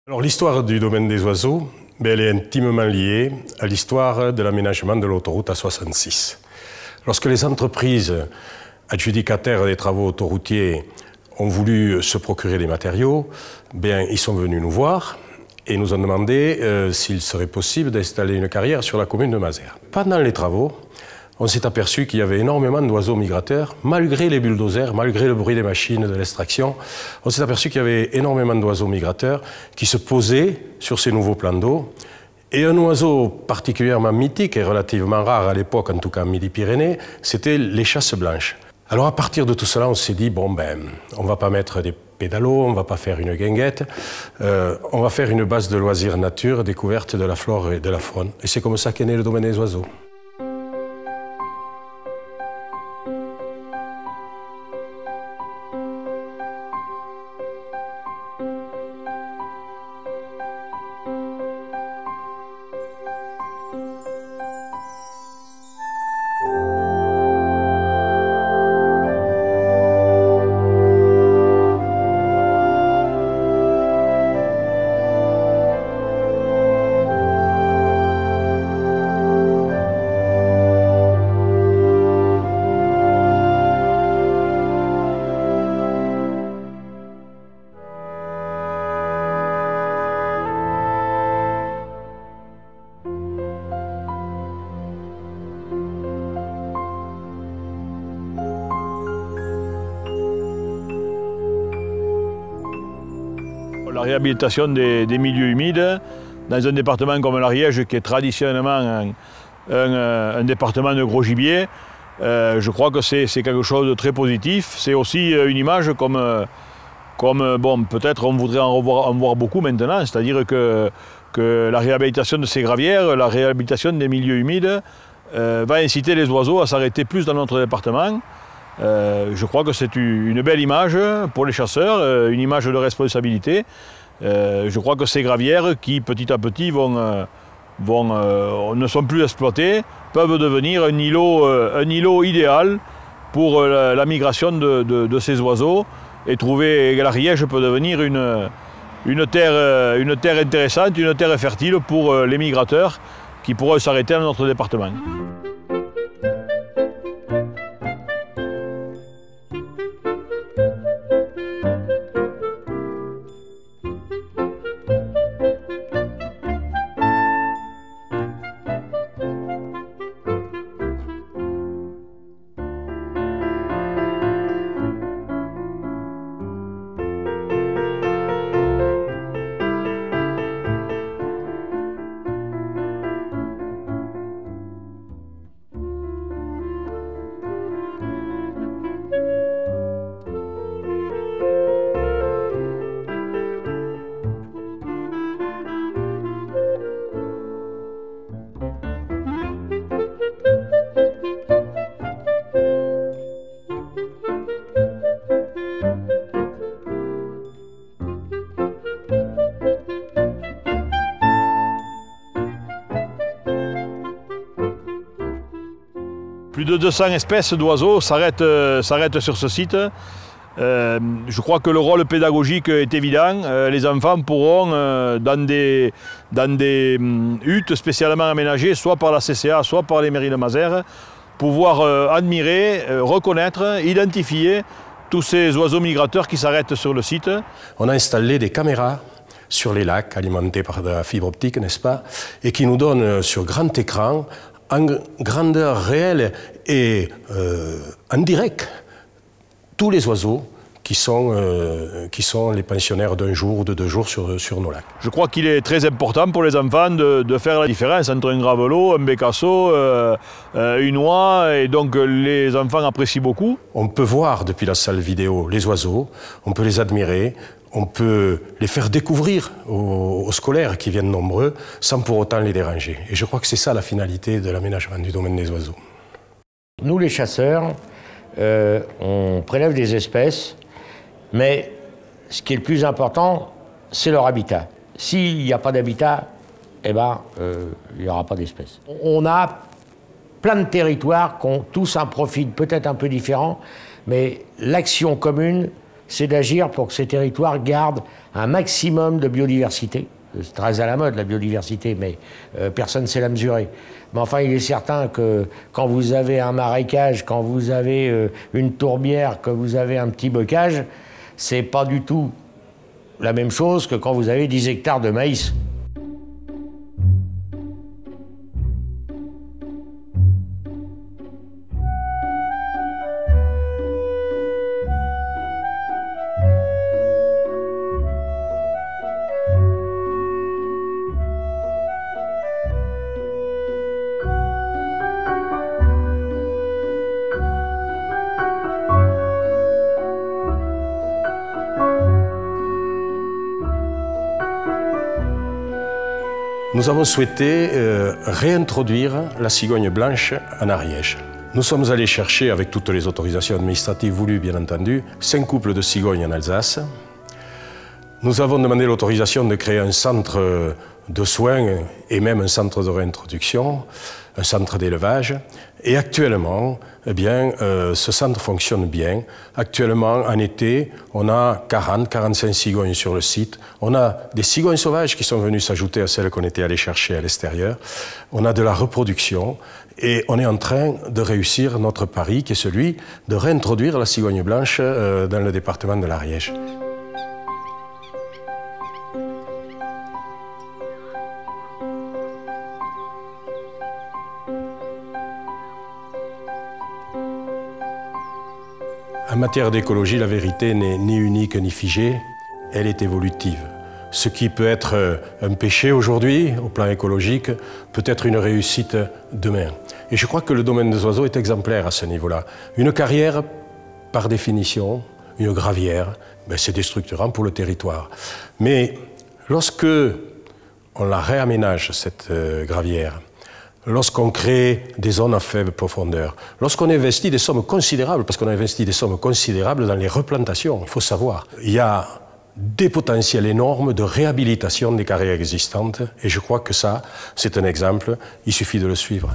Alors l'histoire du domaine des oiseaux, elle est intimement liée à l'histoire de l'aménagement de l'autoroute A66. Lorsque les entreprises adjudicataires des travaux autoroutiers ont voulu se procurer des matériaux, ils sont venus nous voir et nous ont demandé s'il serait possible d'installer une carrière sur la commune de Mazères. Pendant les travaux, on s'est aperçu qu'il y avait énormément d'oiseaux migrateurs, malgré les bulldozers, malgré le bruit des machines de l'extraction. On s'est aperçu qu'il y avait énormément d'oiseaux migrateurs qui se posaient sur ces nouveaux plans d'eau. Et un oiseau particulièrement mythique et relativement rare à l'époque, en tout cas en Midi-Pyrénées, c'était les chasses blanches. Alors à partir de tout cela, on s'est dit, on ne va pas mettre des pédalos, on ne va pas faire une guinguette, on va faire une base de loisirs nature, découverte de la flore et de la faune. Et c'est comme ça qu'est né le domaine des oiseaux. La réhabilitation des milieux humides dans un département comme l'Ariège, qui est traditionnellement un département de gros gibier, je crois que c'est quelque chose de très positif. C'est aussi une image comme peut-être on voudrait en voir beaucoup maintenant, c'est-à-dire que la réhabilitation de ces gravières, la réhabilitation des milieux humides va inciter les oiseaux à s'arrêter plus dans notre département. Je crois que c'est une belle image pour les chasseurs, une image de responsabilité. Je crois que ces gravières qui petit à petit ne sont plus exploitées, peuvent devenir un îlot idéal pour la migration de ces oiseaux, et trouver que l'Ariège peut devenir une terre intéressante, une terre fertile pour les migrateurs qui pourront s'arrêter dans notre département. Plus de 200 espèces d'oiseaux s'arrêtent sur ce site. Je crois que le rôle pédagogique est évident. Les enfants pourront, dans des huttes spécialement aménagées, soit par la CCA, soit par les mairies de Mazères, pouvoir admirer, reconnaître, identifier tous ces oiseaux migrateurs qui s'arrêtent sur le site. On a installé des caméras sur les lacs, alimentés par de la fibre optique, n'est-ce pas, et qui nous donnent sur grand écran, en grandeur réelle et en direct, tous les oiseaux qui sont les pensionnaires d'un jour ou de 2 jours sur nos lacs. Je crois qu'il est très important pour les enfants de faire la différence entre un gravelot, un bécasseau, une oie, et donc les enfants apprécient beaucoup. On peut voir depuis la salle vidéo les oiseaux, on peut les admirer, on peut les faire découvrir aux scolaires qui viennent nombreux sans pour autant les déranger. Et je crois que c'est ça la finalité de l'aménagement du domaine des oiseaux. Nous les chasseurs, on prélève des espèces, mais ce qui est le plus important, c'est leur habitat. S'il n'y a pas d'habitat, il n'y aura pas d'espèces. On a plein de territoires qui ont tous un profil peut-être un peu différent, mais l'action commune c'est d'agir pour que ces territoires gardent un maximum de biodiversité. C'est très à la mode, la biodiversité, mais personne ne sait la mesurer. Mais enfin, il est certain que quand vous avez un marécage, quand vous avez une tourbière, que vous avez un petit bocage, c'est pas du tout la même chose que quand vous avez 10 hectares de maïs. Nous avons souhaité réintroduire la cigogne blanche en Ariège. Nous sommes allés chercher, avec toutes les autorisations administratives voulues bien entendu, 5 couples de cigognes en Alsace. Nous avons demandé l'autorisation de créer un centre de soins et même un centre de réintroduction, un centre d'élevage. Et actuellement, eh bien, ce centre fonctionne bien. Actuellement, en été, on a 40-45 cigognes sur le site. On a des cigognes sauvages qui sont venues s'ajouter à celles qu'on était allés chercher à l'extérieur. On a de la reproduction et on est en train de réussir notre pari, qui est celui de réintroduire la cigogne blanche dans le département de l'Ariège. En matière d'écologie, la vérité n'est ni unique ni figée, elle est évolutive. Ce qui peut être un péché aujourd'hui, au plan écologique, peut être une réussite demain. Et je crois que le domaine des oiseaux est exemplaire à ce niveau-là. Une carrière, par définition, une gravière, ben c'est déstructurant pour le territoire. Mais lorsque on la réaménage, cette gravière, lorsqu'on crée des zones à faible profondeur, lorsqu'on investit des sommes considérables, parce qu'on investit des sommes considérables dans les replantations, il faut savoir, il y a des potentiels énormes de réhabilitation des carrières existantes, et je crois que ça, c'est un exemple, il suffit de le suivre.